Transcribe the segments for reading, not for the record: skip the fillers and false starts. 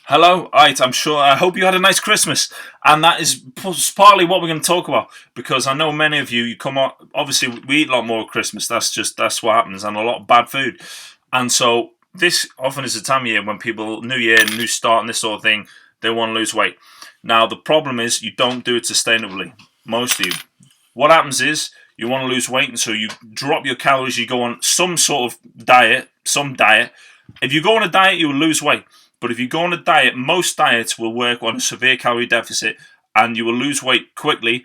Hello, right, I'm sure. I hope you had a nice Christmas, and that is partly what we're going to talk about because I know many of you. You come on. Obviously, we eat a lot more at Christmas. That's what happens, and a lot of bad food, and so this often is the time of year when people, New Year, new start, and this sort of thing, they want to lose weight. Now the problem is you don't do it sustainably. Most of you, what happens is you want to lose weight, and so you drop your calories. You go on some sort of diet, some diet. If you go on a diet, you will lose weight. But if you go on a diet, most diets will work on a severe calorie deficit and you will lose weight quickly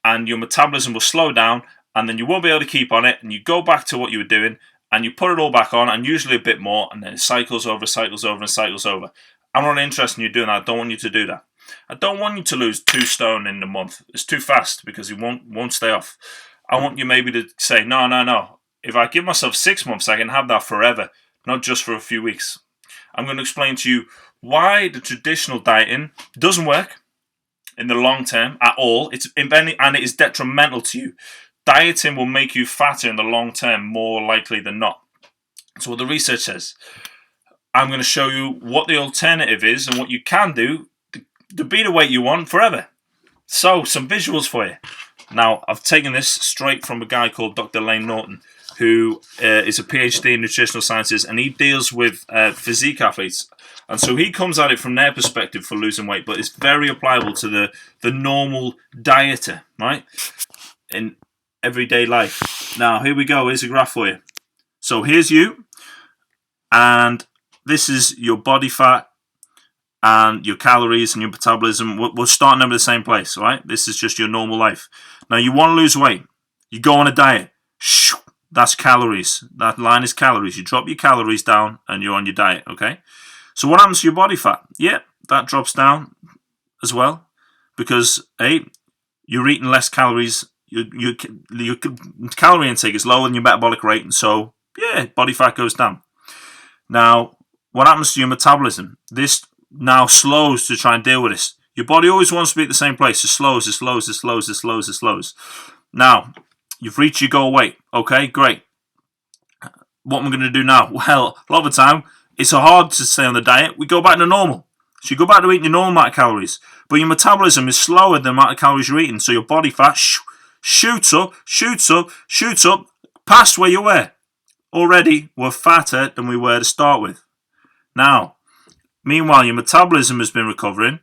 and your metabolism will slow down and then you won't be able to keep on it and you go back to what you were doing and you put it all back on and usually a bit more and then it cycles over, cycles over and cycles over. I'm not interested in you doing that. I don't want you to do that. I don't want you to lose 2 stone in a month. It's too fast because you won't stay off. I want you maybe to say, no. If I give myself 6 months, I can have that forever, not just for a few weeks. I'm going to explain to you why the traditional dieting doesn't work in the long term at all. And it is detrimental to you. Dieting will make you fatter in the long term, more likely than not. So what the research says. I'm going to show you what the alternative is and what you can do to be the weight you want forever. So some visuals for you. Now I've taken this straight from a guy called Dr. Layne Norton, who is a PhD in nutritional sciences, and he deals with physique athletes. And so he comes at it from their perspective for losing weight, but it's very applicable to the normal dieter, right? In everyday life. Now, here we go. Here's a graph for you. So here's you, and this is your body fat and your calories and your metabolism. We're starting them at the same place, right? This is just your normal life. Now, you want to lose weight. You go on a diet. That's calories. That line is calories. You drop your calories down and you're on your diet, okay? So what happens to your body fat? Yeah, that drops down as well because, A, you're eating less calories. Your calorie intake is lower than your metabolic rate, and so, yeah, body fat goes down. Now, what happens to your metabolism? This now slows to try and deal with this. Your body always wants to be at the same place. It slows. Now, you've reached your goal weight. Okay, great. What am I going to do now? Well, a lot of the time, it's so hard to stay on the diet. We go back to normal. So you go back to eating your normal amount of calories. But your metabolism is slower than the amount of calories you're eating. So your body fat shoots up, past where you were. Already, we're fatter than we were to start with. Now, meanwhile, your metabolism has been recovering.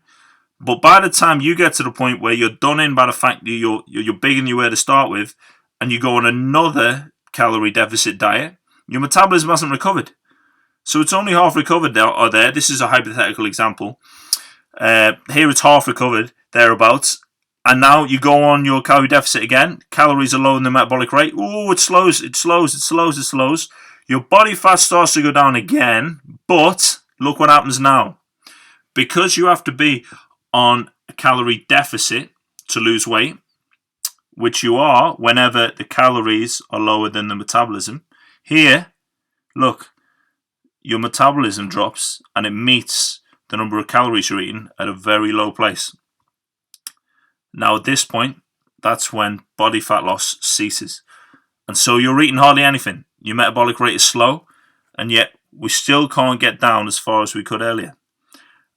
But by the time you get to the point where you're done in by the fact that you're bigger than you were to start with, and you go on another calorie deficit diet, your metabolism hasn't recovered. So it's only half recovered there. This is a hypothetical example. Here it's half recovered, thereabouts. And now you go on your calorie deficit again. Calories are lower than the metabolic rate. Ooh, it slows. Your body fat starts to go down again. But look what happens now. Because you have to be on a calorie deficit to lose weight, which you are whenever the calories are lower than the metabolism. Here, look, your metabolism drops and it meets the number of calories you're eating at a very low place. Now at this point, that's when body fat loss ceases. And so you're eating hardly anything. Your metabolic rate is slow, and yet we still can't get down as far as we could earlier.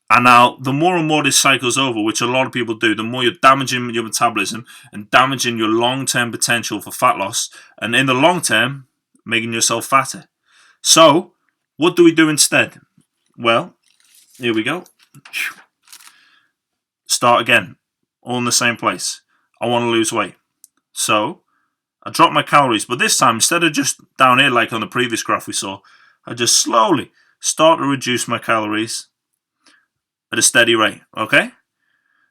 And now, the more and more this cycles over, which a lot of people do, the more you're damaging your metabolism and damaging your long-term potential for fat loss, and in the long term, making yourself fatter. So, what do we do instead? Well, here we go. Start again, all in the same place. I want to lose weight. So, I drop my calories, but this time, instead of just down here like on the previous graph we saw, I just slowly start to reduce my calories at a steady rate, okay?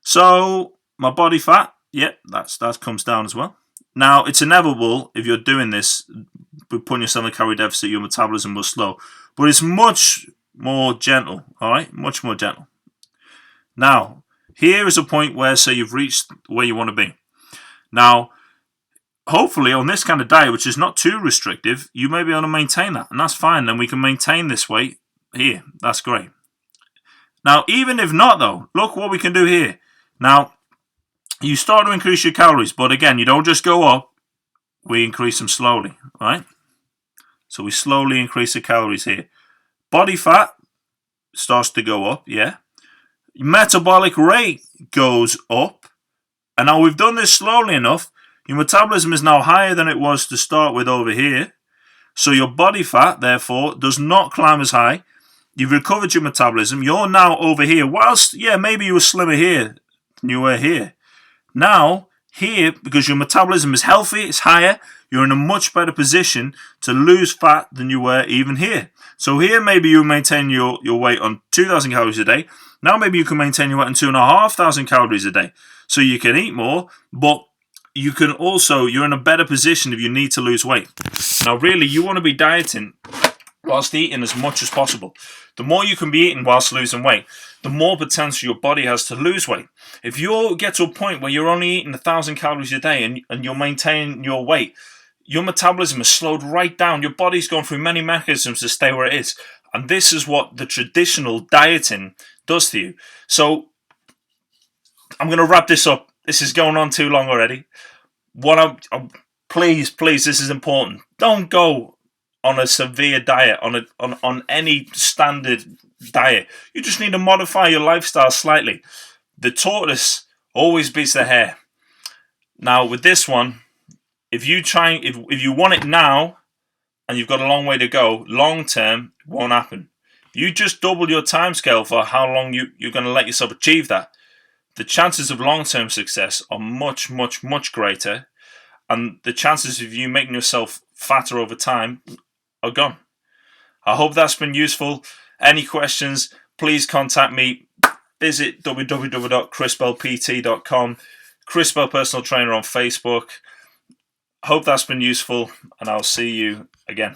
So, my body fat, that comes down as well. Now, it's inevitable if you're doing this, putting yourself in a calorie deficit, your metabolism will slow. But it's much more gentle, all right? Much more gentle. Now, here is a point where, say, you've reached where you want to be. Now, hopefully, on this kind of diet, which is not too restrictive, you may be able to maintain that. And that's fine. Then we can maintain this weight here. That's great. Now, even if not, though, look what we can do here. Now, you start to increase your calories, but again, you don't just go up. We increase them slowly, right? So we slowly increase the calories here. Body fat starts to go up, yeah. metabolic rate goes up. And now we've done this slowly enough. Your metabolism is now higher than it was to start with over here. So your body fat, therefore, does not climb as high. You've recovered your metabolism. You're now over here. Whilst, maybe you were slimmer here than you were here. Now, here, because your metabolism is healthy, it's higher, you're in a much better position to lose fat than you were even here. So here, maybe you maintain your weight on 2,000 calories a day. Now maybe you can maintain your weight on 2,500 calories a day. So you can eat more, but you can also, you're in a better position if you need to lose weight. Now really, you want to be dieting whilst eating as much as possible. The more you can be eating whilst losing weight, the more potential your body has to lose weight. If you get to a point where you're only eating 1,000 calories a day and you're maintaining your weight, your metabolism is slowed right down. Your body's gone through many mechanisms to stay where it is. And this is what the traditional dieting does to you. So I'm going to wrap this up. This is going on too long already. Please, this is important. Don't go on a severe diet, on any standard diet. You just need to modify your lifestyle slightly. The tortoise always beats the hare. Now with this one, if you want it now and you've got a long way to go, long term, it won't happen. If you just double your timescale for how long you're going to let yourself achieve that, the chances of long-term success are much, much, much greater, and the chances of you making yourself fatter over time are gone. I hope that's been useful. Any questions, please contact me. Visit www.chrisbellpt.com. Chris Bell Personal Trainer on Facebook. Hope that's been useful, and I'll see you again.